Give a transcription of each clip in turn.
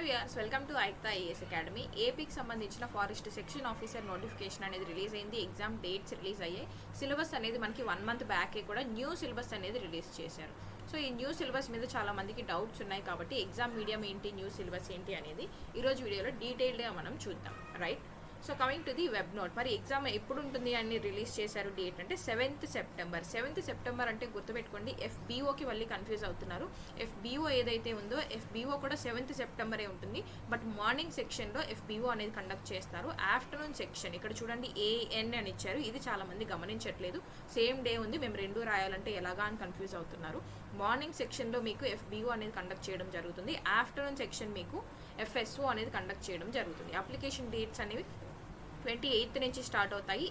Viewers, welcome to Aikta IAS academy. ఏపీకి సంబంధించిన forest section officer notification అనేది రిలీజ్ అయింది. ఎగ్జామ్ డేట్స్ రిలీజ్ అయ్యాయి. సిలబస్ అనేది మనకి 1 మంత్ బ్యాకే కూడా న్యూ సిలబస్ అనేది రిలీజ్ చేశారు. సో ఈ న్యూ సిలబస్ మీద చాలా మందికి డౌట్స్ ఉన్నాయి కాబట్టి ఎగ్జామ్ మీడియం ఏంటి, న్యూ సిలబస్ ఏంటి అనేది ఈరోజు వీడియోలో డీటెయిల్డ్గా మనం చూద్దాం. Right, so coming to the web note. మరి ఎగ్జామ్ ఎప్పుడు ఉంటుంది అని రిలీజ్ చేశారు. డేట్ అంటే 7th సెప్టెంబర్. 7th సెప్టెంబర్ అంటే గుర్తుపెట్టుకోండి, FBOకి మళ్ళీ కన్ఫ్యూజ్ అవుతున్నారు. FBO ఏదైతే ఉందో FBO కూడా 7th సెప్టెంబరే ఉంటుంది. బట్ మార్నింగ్ సెక్షన్లో FBO అనేది కండక్ట్ చేస్తారు. ఆఫ్టర్నూన్ సెక్షన్ ఇక్కడ చూడండి AN అని ఇచ్చారు. ఇది చాలా మంది గమనించట్లేదు. సేమ్ డే ఉంది, మేము రెండు రాయాలంటే ఎలాగా అని కన్ఫ్యూజ్ అవుతున్నారు. మార్నింగ్ సెక్షన్లో మీకు FBO అనేది కండక్ట్ చేయడం జరుగుతుంది. ఆఫ్టర్నూన్ సెక్షన్ మీకు FSO అనేది కండక్ట్ చేయడం జరుగుతుంది. అప్లికేషన్ డేట్స్ అనేవి 28th నుంచి స్టార్ట్ అవుతాయి.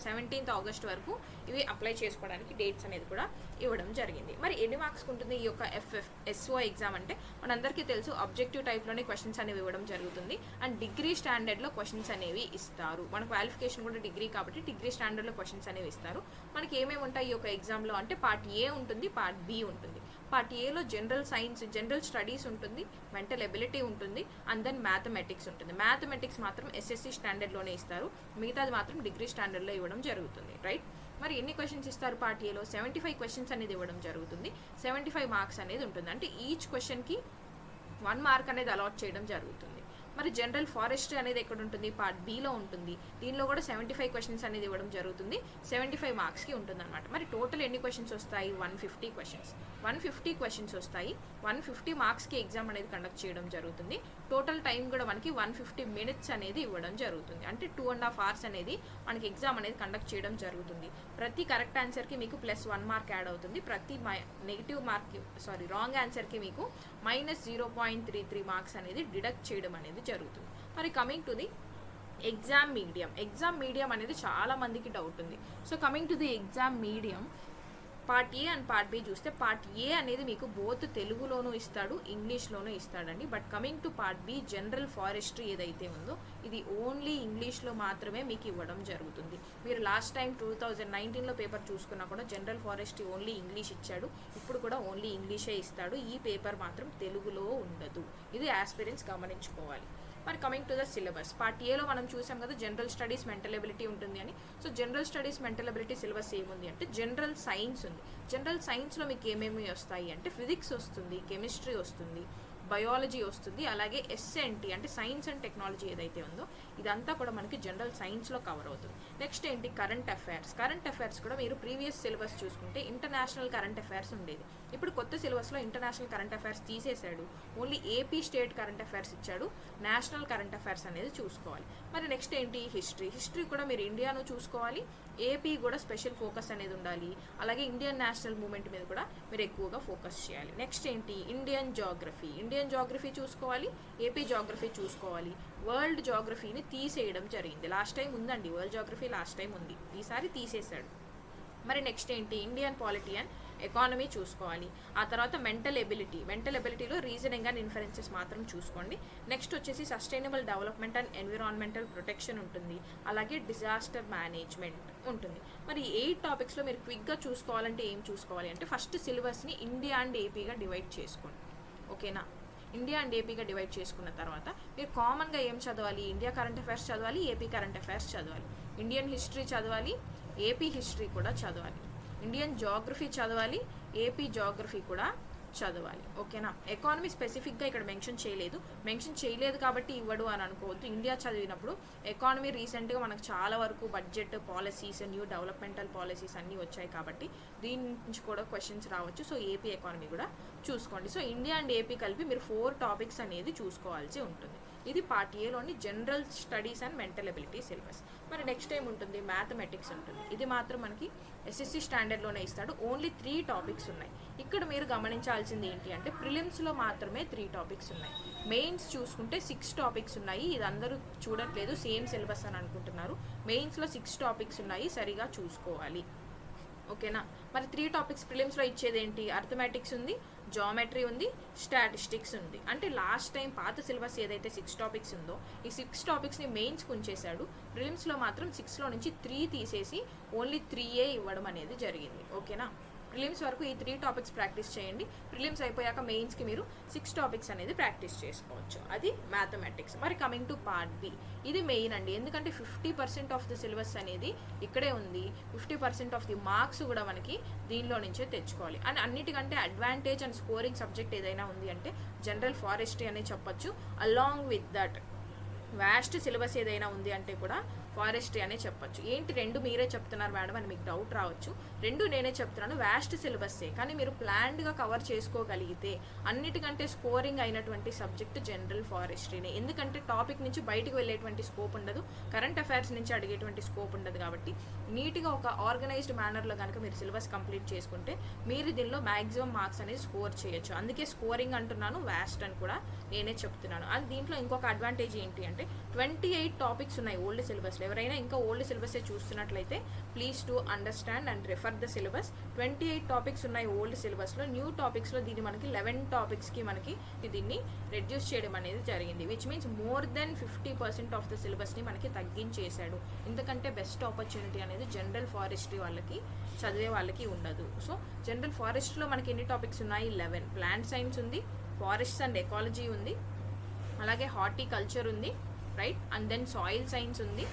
17th ఆగస్ట్ వరకు ఇవి అప్లై చేసుకోవడానికి డేట్స్ అనేది కూడా ఇవ్వడం జరిగింది. మరి ఎన్ని మార్క్స్ ఉంటుంది ఈ యొక్క FSO ఎగ్జామ్ అంటే మనందరికీ తెలుసు, ఆబ్జెక్టివ్ టైప్లోనే క్వశ్చన్స్ అనేవి ఇవ్వడం జరుగుతుంది. అండ్ డిగ్రీ స్టాండర్డ్లో క్వశ్చన్స్ అనేవి ఇస్తారు. మన క్వాలిఫికేషన్ కూడా డిగ్రీ కాబట్టి డిగ్రీ స్టాండర్డ్లో క్వశ్చన్స్ అనేవి ఇస్తారు. మనకి ఏమేమి ఉంటాయి ఈ యొక్క ఎగ్జామ్లో అంటే పార్ట్ A ఉంటుంది, పార్ట్ B ఉంటుంది. పార్ట్ ఏలో జనరల్ సైన్స్, జనరల్ స్టడీస్ ఉంటుంది, మెంటల్ ఎబిలిటీ ఉంటుంది, అండ్ దెన్ మ్యాథమెటిక్స్ ఉంటుంది. మ్యాథమెటిక్స్ మాత్రం SSC స్టాండర్డ్లోనే ఇస్తారు, మిగతాది మాత్రం డిగ్రీ స్టాండర్డ్లో ఇవ్వడం జరుగుతుంది. రైట్, మరి ఎన్ని క్వశ్చన్స్ ఇస్తారు పార్ట్ ఏలో? 75 క్వశ్చన్స్ అనేది ఇవ్వడం జరుగుతుంది. 75 మార్క్స్ అనేది ఉంటుంది. అంటే ఈచ్ క్వశ్చన్కి 1 మార్క్ అనేది అలాట్ చేయడం జరుగుతుంది. మరి జనరల్ ఫారెస్ట్రీ అనేది ఎక్కడ ఉంటుంది? పార్ట్ Bలో ఉంటుంది. దీనిలో కూడా 75 క్వశ్చన్స్ అనేది ఇవ్వడం జరుగుతుంది. 75 మార్క్స్కి ఉంటుంది అనమాట. మరి టోటల్ ఎన్ని క్వశ్చన్స్ వస్తాయి? 150 క్వశ్చన్స్. 150 క్వశ్చన్స్ వస్తాయి. 150 మార్క్స్కి ఎగ్జామ్ అనేది కండక్ట్ చేయడం జరుగుతుంది. టోటల్ టైం కూడా మనకి 150 మినిట్స్ అనేది ఇవ్వడం జరుగుతుంది. అంటే 2.5 hours అనేది మనకి ఎగ్జామ్ అనేది కండక్ట్ చేయడం జరుగుతుంది. ప్రతి కరెక్ట్ ఆన్సర్కి మీకు +1 మార్క్ యాడ్ అవుతుంది. ప్రతి రాంగ్ ఆన్సర్కి మీకు -0.33 మార్క్స్ అనేది డిడక్ట్ చేయడం అనేది జరుగుతుంది. మరి coming to the exam medium అనేది చాలా మందికి డౌట్ ఉంది. So coming to the exam medium, part A and part B చూస్తే పార్ట్ A అనేది మీకు బోత్ తెలుగులోనూ ఇస్తాడు, ఇంగ్లీష్లోనూ ఇస్తాడండి. But coming to part B, general forestry ఏదైతే ఉందో ఇది ఓన్లీ ఇంగ్లీష్లో మాత్రమే మీకు ఇవ్వడం జరుగుతుంది. మీరు లాస్ట్ టైం 2019లో పేపర్ చూసుకున్నా కూడా జనరల్ ఫారెస్ట్రీ ఓన్లీ ఇంగ్లీష్ ఇచ్చాడు. ఇప్పుడు కూడా ఓన్లీ ఇంగ్లీషే ఇస్తాడు. ఈ పేపర్ మాత్రం తెలుగులో ఉండదు. ఇది ఆస్పిరెంట్స్ గమనించుకోవాలి. మరి coming to the syllabus, part ఏలో మనం చూసాం కదా జనరల్ స్టడీస్, మెంటల్ ఎబిలిటీ ఉంటుంది అని. So general studies, mental ability syllabus ఏముంది అంటే జనరల్ సైన్స్ ఉంది. జనరల్ సైన్స్లో మీకు ఏమేమి వస్తాయి అంటే ఫిజిక్స్ వస్తుంది, కెమిస్ట్రీ వస్తుంది, బయాలజీ వస్తుంది, అలాగే SNT అంటే సైన్స్ అండ్ టెక్నాలజీ ఏదైతే ఉందో ఇదంతా కూడా మనకి జనరల్ సైన్స్లో కవర్ అవుతుంది. నెక్స్ట్ ఏంటి? కరెంట్ అఫైర్స్ కూడా మీరు ప్రీవియస్ సిలబస్ చూసుకుంటే ఇంటర్నేషనల్ కరెంట్ అఫైర్స్ ఉండేది. ఇప్పుడు కొత్త సిలబస్లో ఇంటర్నేషనల్ కరెంట్ అఫైర్స్ తీసేశాడు. Only AP state current affairs ఇచ్చాడు. నేషనల్ కరెంట్ అఫైర్స్ అనేది చూసుకోవాలి. మరి నెక్స్ట్ ఏంటి? హిస్టరీ కూడా మీరు ఇండియాను చూసుకోవాలి, AP కూడా స్పెషల్ ఫోకస్ అనేది ఉండాలి. అలాగే ఇండియన్ నేషనల్ మూవ్మెంట్ మీద కూడా మీరు ఎక్కువగా ఫోకస్ చేయాలి. నెక్స్ట్ ఏంటి? ఇండియన్ జాగ్రఫీ చూసుకోవాలి, AP జాగ్రఫీ చూసుకోవాలి. వరల్డ్ జాగ్రఫీని తీసేయడం జరిగింది. లాస్ట్ టైం ఉందండి వరల్డ్ జాగ్రఫీ, లాస్ట్ టైం ఉంది, ఈసారి తీసేశాడు. మరి నెక్స్ట్ ఏంటి? ఇండియన్ పాలిటీ అండ్ ఎకానమీ చూసుకోవాలి. ఆ తర్వాత మెంటల్ ఎబిలిటీలో రీజనింగ్ అండ్ ఇన్ఫరెన్సెస్ మాత్రం చూసుకోండి. నెక్స్ట్ వచ్చేసి sustainable development and environmental protection ఉంటుంది, అలాగే డిజాస్టర్ మేనేజ్మెంట్ ఉంటుంది. మరి 8 టాపిక్స్లో మీరు క్విక్గా చూసుకోవాలంటే ఏం చూసుకోవాలి అంటే ఫస్ట్ సిలబస్ని ఇండియా అండ్ APగా డివైడ్ చేసుకోండి. ఓకేనా? ఇండియా అండ్ APగా డివైడ్ చేసుకున్న తర్వాత మీరు కామన్గా ఏం చదవాలి? ఇండియా కరెంట్ అఫైర్స్ చదవాలి, AP కరెంట్ అఫైర్స్ చదవాలి, ఇండియన్ హిస్టరీ చదవాలి, AP హిస్టరీ కూడా చదవాలి, ఇండియన్ జాగ్రఫీ చదవాలి, AP జాగ్రఫీ కూడా చదవాలి. ఓకేనా? ఎకానమీ స్పెసిఫిక్గా ఇక్కడ మెన్షన్ చేయలేదు కాబట్టి ఇవ్వడు అని అనుకోవద్దు. ఇండియా చదివినప్పుడు ఎకానమీ రీసెంట్గా మనకు చాలా వరకు budget policies, new developmental policies అన్నీ వచ్చాయి కాబట్టి దీని నుంచి కూడా క్వశ్చన్స్ రావచ్చు. సో AP ఎకానమీ కూడా చూసుకోండి. సో ఇండియా అండ్ AP కలిపి మీరు 4 టాపిక్స్ అనేది చూసుకోవాల్సి ఉంటుంది. ఇది పార్ట్ ఏలోని general studies and mental ability syllabus. మరి నెక్స్ట్ టైం ఉంటుంది? మ్యాథమెటిక్స్ ఉంటుంది. ఇది మాత్రం మనకి SSC స్టాండర్డ్లోనే ఇస్తాడు. ఓన్లీ 3 టాపిక్స్ ఉన్నాయి. ఇక్కడ మీరు గమనించాల్సింది ఏంటి అంటే ప్రిలిమ్స్లో మాత్రమే 3 టాపిక్స్ ఉన్నాయి. మెయిన్స్ చూసుకుంటే 6 టాపిక్స్ ఉన్నాయి. ఇది అందరూ చూడట్లేదు, సేమ్ సిలబస్ అని అనుకుంటున్నారు. మెయిన్స్లో 6 టాపిక్స్ ఉన్నాయి, సరిగా చూసుకోవాలి. ఓకేనా? మరి 3 టాపిక్స్ ప్రిలిమ్స్లో ఇచ్చేది ఏంటి? అర్థమెటిక్స్ ఉంది, జామెట్రీ ఉంది, స్టాటిస్టిక్స్ ఉంది. అంటే లాస్ట్ టైం పాత సిలబస్ ఏదైతే 6 టాపిక్స్ ఉందో ఈ 6 టాపిక్స్ని మెయిన్స్కి ఉంచేశాడు. ప్రిలిమ్స్లో మాత్రం 6లో నుంచి 3 తీసేసి ఓన్లీ 3A ఇవ్వడం అనేది జరిగింది. ఓకేనా? ప్రిలిమ్స్ వరకు ఈ 3 టాపిక్స్ ప్రాక్టీస్ చేయండి. ప్రిలిమ్స్ అయిపోయాక మెయిన్స్కి మీరు 6 టాపిక్స్ అనేది ప్రాక్టీస్ చేసుకోవచ్చు. అది మ్యాథమెటిక్స్. మరి కమింగ్ టు పార్ట్ బి, ఇది మెయిన్ అండి. ఎందుకంటే 50% ఆఫ్ ది సిలబస్ అనేది ఇక్కడే ఉంది. 50% ఆఫ్ ది మార్క్స్ కూడా మనకి దీనిలో నుంచే తెచ్చుకోవాలి. అండ్ అన్నిటికంటే అడ్వాంటేజ్ అండ్ స్కోరింగ్ సబ్జెక్ట్ ఏదైనా ఉంది అంటే జనరల్ ఫారెస్ట్రీ అనే చెప్పొచ్చు. Along with that vast syllabus ఏదైనా ఉంది అంటే కూడా ఫారెస్ట్రీ అనే చెప్పొచ్చు. ఏంటి రెండు మీరే చెప్తున్నారు మేడం అని మీకు డౌట్ రావచ్చు. రెండు నేనే చెప్తున్నాను, వాస్ట్ సిలబస్సే. కానీ మీరు ప్లాన్డ్గా కవర్ చేసుకోగలిగితే అన్నిటికంటే స్కోరింగ్ అయినటువంటి సబ్జెక్ట్ జనరల్ ఫారెస్ట్రీనే. ఎందుకంటే టాపిక్ నుంచి బయటకు వెళ్ళేటువంటి స్కోప్ ఉండదు, కరెంట్ అఫైర్స్ నుంచి అడిగేటువంటి స్కోప్ ఉండదు. కాబట్టి నీట్గా ఒక ఆర్గనైజ్డ్ మేనర్లో కనుక మీరు సిలబస్ కంప్లీట్ చేసుకుంటే మీరు దీనిలో మ్యాక్సిమం మార్క్స్ అనేది స్కోర్ చేయొచ్చు. అందుకే స్కోరింగ్ అంటున్నాను, వాస్ట్ అని కూడా నేనే చెప్తున్నాను. అండ్ దీంట్లో ఇంకొక అడ్వాంటేజ్ ఏంటి అంటే 28 టాపిక్స్ ఉన్నాయి ఓల్డ్ సిలబస్లో. ఎవరైనా ఇంకా ఓల్డ్ సిలబసే చూస్తున్నట్లయితే please to understand and refer the syllabus. 28 topics ఉన్నాయి ఓల్డ్ సిలబస్లో. న్యూ టాపిక్స్లో దీన్ని మనకి 11 టాపిక్స్కి మనకి దీన్ని రెడ్యూస్ చేయడం అనేది జరిగింది. Which means more than 50% of the సిలబస్ని మనకి తగ్గించేశాడు. ఎందుకంటే బెస్ట్ ఆపర్చునిటీ అనేది జనరల్ ఫారెస్ట్రీ వాళ్ళకి చదివే వాళ్ళకి ఉండదు. సో జనరల్ ఫారెస్ట్రీలో మనకి ఎన్ని టాపిక్స్ ఉన్నాయి? 11. ప్లాంట్ సైన్స్ ఉంది, ఫారెస్ట్స్ అండ్ ఎకాలజీ ఉంది, అలాగే హార్టికల్చర్ ఉంది, right. And then soil science ఉంది,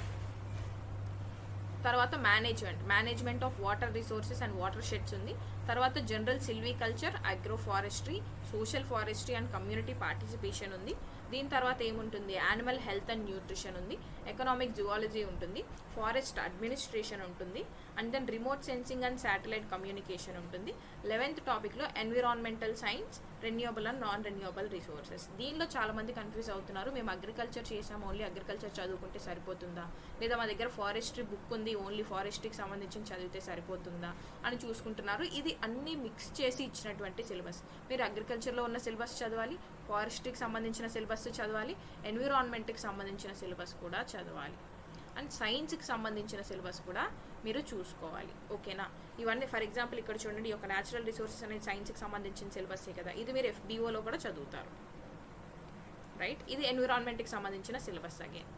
తర్వాత management of water resources and watersheds ఉంది, తర్వాత general silviculture, agroforestry, social forestry and community participation ఉంది. దీని తర్వాత ఏముంటుంది? యానిమల్ హెల్త్ అండ్ న్యూట్రిషన్ ఉంది, ఎకనామిక్ జువాలజీ ఉంటుంది, ఫారెస్ట్ అడ్మినిస్ట్రేషన్ ఉంటుంది, and then remote sensing and satellite communication ఉంటుంది. 11th టాపిక్లో environmental science, renewable and non renewable resources. దీనిలో చాలామంది కన్ఫ్యూజ్ అవుతున్నారు, మేము అగ్రికల్చర్ చేసాము, ఓన్లీ అగ్రికల్చర్ చదువుకుంటే సరిపోతుందా, లేదా మా దగ్గర ఫారెస్ట్రీ బుక్ ఉంది, ఓన్లీ ఫారెస్ట్రీకి సంబంధించి చదివితే సరిపోతుందా అని చూసుకుంటున్నారు. ఇది అన్నీ మిక్స్ చేసి ఇచ్చినటువంటి సిలబస్. మీరు అగ్రికల్చర్లో ఉన్న సిలబస్ చదవాలి, ఫారెస్ట్రీకి సంబంధించిన సిలబస్ చదవాలి, ఎన్విరాన్మెంట్కి సంబంధించిన సిలబస్ కూడా చదవాలి, అండ్ సైన్స్కి సంబంధించిన సిలబస్ కూడా మీరు చూసుకోవాలి. ఓకేనా? ఇవన్నీ ఫర్ ఎగ్జాంపుల్ ఇక్కడ చూడండి, ఒక న్యాచురల్ రిసోర్సెస్ అనేది సైన్స్కి సంబంధించిన సిలబస్సే కదా, ఇది మీరు FDOలో కూడా చదువుతారు, రైట్. ఇది ఎన్విరాన్మెంట్కి సంబంధించిన సిలబస్ అగైన్.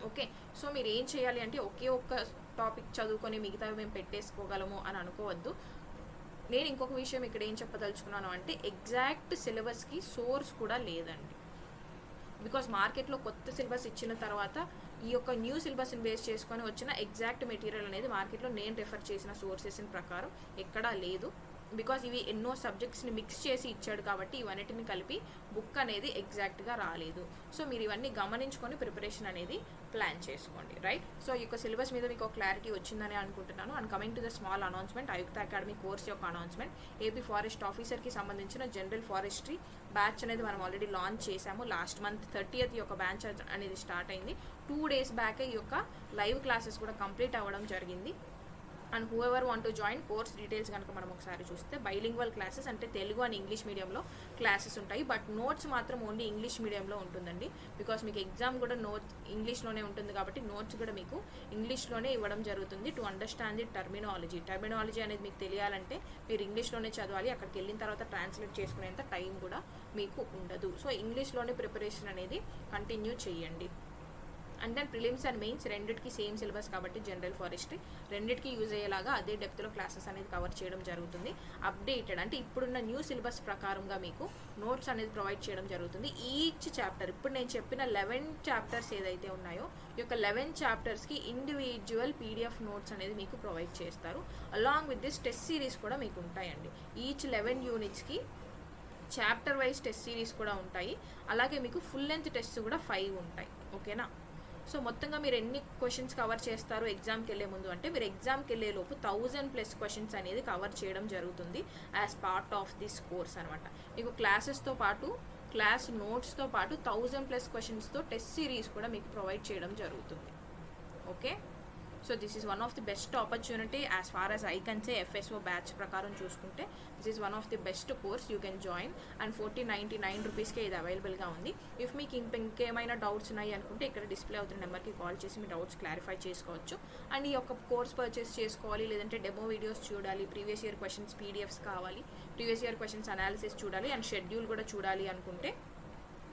ఓకే, సో మీరు ఏం చేయాలి అంటే ఒకే ఒక్క టాపిక్ చదువుకొని మిగతావి మేము పెట్టేసుకోగలము అని అనుకోవద్దు. నేను ఇంకొక విషయం ఇక్కడ ఏం చెప్పదలుచుకున్నాను అంటే ఎగ్జాక్ట్ సిలబస్కి సోర్స్ కూడా లేదండి. బికాస్ మార్కెట్లో కొత్త సిలబస్ ఇచ్చిన తర్వాత ఈ యొక్క న్యూ సిలబస్ని బేస్ చేసుకొని వచ్చిన ఎగ్జాక్ట్ మెటీరియల్ అనేది మార్కెట్లో నేను రెఫర్ చేసిన సోర్సెస్ ప్రకారం ఎక్కడా లేదు. బికాజ్ ఇవి ఎన్నో సబ్జెక్ట్స్ని మిక్స్ చేసి ఇచ్చాడు కాబట్టి ఇవన్నిటిని కలిపి బుక్ అనేది ఎగ్జాక్ట్గా రాలేదు. సో మీరు ఇవన్నీ గమనించుకొని ప్రిపరేషన్ అనేది ప్లాన్ చేసుకోండి, రైట్. సో ఈ యొక్క సిలబస్ మీద మీకు క్లారిటీ వచ్చిందని అనుకుంటున్నాను. And coming to the small announcement, Ayukta academy course యొక్క అనౌన్స్మెంట్. ఏపీ ఫారెస్ట్ ఆఫీసర్కి సంబంధించిన జనరల్ ఫారెస్ట్రీ బ్యాచ్ అనేది మనం ఆల్రెడీ లాంచ్ చేశాము. లాస్ట్ మంత్ 30th ఈ యొక్క బ్యాచ్ అనేది స్టార్ట్ అయింది. 2 days బ్యాకే ఈ యొక్క లైవ్ క్లాసెస్ కూడా కంప్లీట్ అవ్వడం జరిగింది. And who ever want to join course details కనుక మనం ఒకసారి చూస్తే బైలింగ్వల్ క్లాసెస్ అంటే తెలుగు అండ్ ఇంగ్లీష్ మీడియంలో క్లాసెస్ ఉంటాయి. బట్ నోట్స్ మాత్రం ఓన్లీ ఇంగ్లీష్ మీడియంలో ఉంటుందండి. బికాస్ మీకు ఎగ్జామ్ కూడా ఇంగ్లీష్లోనే ఉంటుంది కాబట్టి నోట్స్ కూడా మీకు ఇంగ్లీష్లోనే ఇవ్వడం జరుగుతుంది. టు అండర్స్టాండ్ ది టర్మినాలజీ అనేది మీకు తెలియాలంటే మీరు ఇంగ్లీష్లోనే చదవాలి. అక్కడికి వెళ్ళిన తర్వాత ట్రాన్స్లేట్ చేసుకునేంత టైం కూడా మీకు ఉండదు. సో ఇంగ్లీష్లోనే ప్రిపరేషన్ అనేది కంటిన్యూ చేయండి. And then prelims and mains రెండింటికి సేమ్ సిలబస్ కాబట్టి జనరల్ ఫారెస్ట్రీ రెండింటికి యూజ్ అయ్యేలాగా అదే డెప్త్లో క్లాసెస్ అనేది కవర్ చేయడం జరుగుతుంది. అప్డేటెడ్ అంటే ఇప్పుడున్న న్యూ సిలబస్ ప్రకారంగా మీకు నోట్స్ అనేది ప్రొవైడ్ చేయడం జరుగుతుంది. ఈచ్ చాప్టర్ ఇప్పుడు నేను చెప్పిన 11 చాప్టర్స్ ఏదైతే ఉన్నాయో ఈ యొక్క 11 చాప్టర్స్కి ఇండివిజువల్ PDF నోట్స్ అనేది మీకు ప్రొవైడ్ చేస్తారు. Along with this test series కూడా మీకు ఉంటాయండి. ఈచ్ 11 యూనిట్స్కి చాప్టర్ వైజ్ టెస్ట్ సిరీస్ కూడా ఉంటాయి. అలాగే మీకు ఫుల్ లెంత్ టెస్ట్ కూడా 5 ఉంటాయి. ఓకేనా? సో మొత్తంగా మీరు ఎన్ని క్వశ్చన్స్ కవర్ చేస్తారు ఎగ్జామ్కి వెళ్ళే ముందు అంటే మీరు ఎగ్జామ్కి వెళ్ళే లోపు 1000+ క్వశ్చన్స్ అనేది కవర్ చేయడం జరుగుతుంది as part of this course అనమాట. మీకు క్లాసెస్తో పాటు క్లాస్ నోట్స్తో పాటు 1000+ క్వశ్చన్స్తో టెస్ట్ సిరీస్ కూడా మీకు ప్రొవైడ్ చేయడం జరుగుతుంది. Okay, so this is one of the best opportunity as far as I can say. FSO batch ప్రకారం చూసుకుంటే this is one of the best course you can join. And 1499 రూపీస్కే ఇది అవైలబుల్గా ఉంది. ఇఫ్ మీకు ఇంకేమైనా డౌట్స్ ఉన్నాయి అనుకుంటే ఇక్కడ డిస్ప్లే అవుతున్న నెంబర్కి కాల్ చేసి మీ డౌట్స్ క్లారిఫై చేసుకోవచ్చు. అండ్ ఈ యొక్క కోర్స్ పర్చేస్ చేసుకోవాలి, లేదంటే డెమో వీడియోస్ చూడాలి, ప్రీవియస్ ఇయర్ క్వశ్చన్స్ PDFs కావాలి, ప్రీవియస్ ఇయర్ క్వశ్చన్స్ అనాలిసిస్ చూడాలి, అండ్ షెడ్యూల్ కూడా చూడాలి అనుకుంటే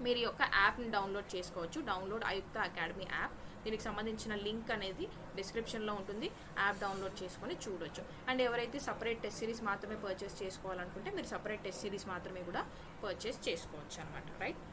మీరు ఈ యొక్క యాప్ని డౌన్లోడ్ చేసుకోవచ్చు. Download Ayukta academy app. దీనికి సంబంధించిన లింక్ అనేది డిస్క్రిప్షన్లో ఉంటుంది, యాప్ డౌన్లోడ్ చేసుకొని చూడొచ్చు. అండ్ ఎవరైతే సపరేట్ టెస్ట్ సిరీస్ మాత్రమే పర్చేస్ చేసుకోవాలనుకుంటే మీరు సపరేట్ టెస్ట్ సిరీస్ మాత్రమే కూడా పర్చేస్ చేసుకోవచ్చు అనమాట, రైట్.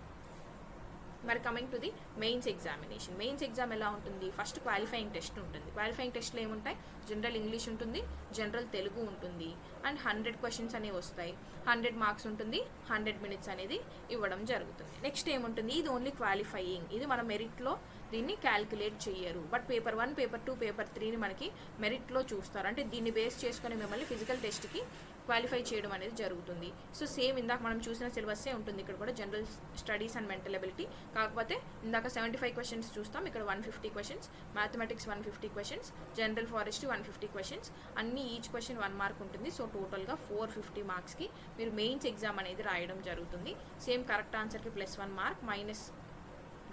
మరి coming to the mains examination. Mains exam ఎలా ఉంటుంది? ఫస్ట్ క్వాలిఫైయింగ్ టెస్ట్ ఉంటుంది. క్వాలిఫైయింగ్ టెస్ట్లో ఏముంటాయి? జనరల్ ఇంగ్లీష్ ఉంటుంది, జనరల్ తెలుగు ఉంటుంది, అండ్ 100 క్వశ్చన్స్ అనేవి వస్తాయి. 100 మార్క్స్ ఉంటుంది, 100 మినిట్స్ అనేది ఇవ్వడం జరుగుతుంది. నెక్స్ట్ ఏముంటుంది? ఇది ఓన్లీ క్వాలిఫైయింగ్, ఇది మన మెరిట్లో దీన్ని క్యాల్కులేట్ చేయరు. బట్ పేపర్ 1, పేపర్ 2, పేపర్ 3ని మనకి మెరిట్లో చూస్తారు. అంటే దీన్ని బేస్ చేసుకొని మిమ్మల్ని ఫిజికల్ టెస్ట్కి క్వాలిఫై చేయడం అనేది జరుగుతుంది. సో సేమ్ ఇందాక మనం చూసిన సిలబస్సే ఉంటుంది ఇక్కడ కూడా, general studies and mental ability. కాకపోతే ఇందాక 75 క్వశ్చన్స్ చూస్తాం, ఇక్కడ 150 questions, mathematics 150 questions, general forest 150 questions, అన్ని ఈచ్ క్వశ్చన్ 1 మార్క్ ఉంటుంది. సో టోటల్గా 450 మార్క్స్కి మీరు మెయిన్స్ ఎగ్జామ్ అనేది రాయడం జరుగుతుంది. సేమ్ కరెక్ట్ ఆన్సర్కి +1 మార్క్, మైనస్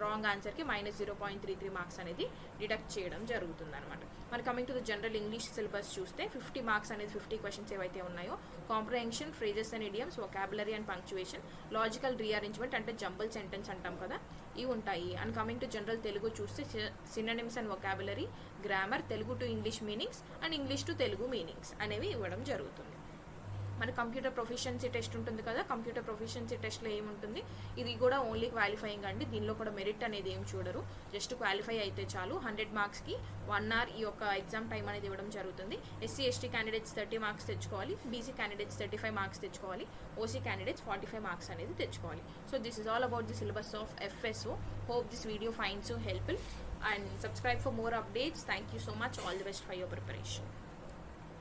రాంగ్ ఆన్సర్కి -0.33 మార్క్స్ అనేది డిడక్ట్ చేయడం జరుగుతుంది అనమాట. మరి coming to the general English syllabus చూస్తే 50 మార్క్స్ అనేది 50 క్వశ్చన్స్ ఏవైతే ఉన్నాయో, comprehension, phrases and idioms, vocabulary and punctuation, logical rearrangement అంటే జంబుల్ సెంటెన్స్ అంటాం కదా, ఇవి ఉంటాయి. And coming to general Telugu చూస్తే synonyms and vocabulary, grammar, Telugu to English meanings and English to Telugu meanings అనేవి ఇవ్వడం జరుగుతుంది. మన కంప్యూటర్ ప్రొఫిషియన్సీ టెస్ట్ ఉంటుంది కదా, కంప్యూటర్ ప్రొఫిషియన్సీ టెస్ట్లో ఏముంటుంది? ఇది కూడా ఓన్లీ క్వాలిఫైయింగ్ అండి. దీనిలో కూడా మెరిట్ అనేది ఏం చూడరు, జస్ట్ క్వాలిఫై అయితే చాలు. 100 మార్క్స్కి 1 అవర్ ఈ యొక్క ఎగ్జామ్ టైం అనేది ఇవ్వడం జరుగుతుంది. ఎస్సీ ఎస్టీ క్యాండిడేట్స్ 30 మార్క్స్ తెచ్చుకోవాలి, బీసీ క్యాండిడేట్స్ 35 మార్క్స్ తెచ్చుకోవాలి, ఓసీ క్యాండిడేట్స్ 45 మార్క్స్ అనేది తెచ్చుకోవాలి. So this is all about the syllabus of FSO. Hope this video finds you helpful and subscribe for more updates. Thank you so much. All the best for your preparation.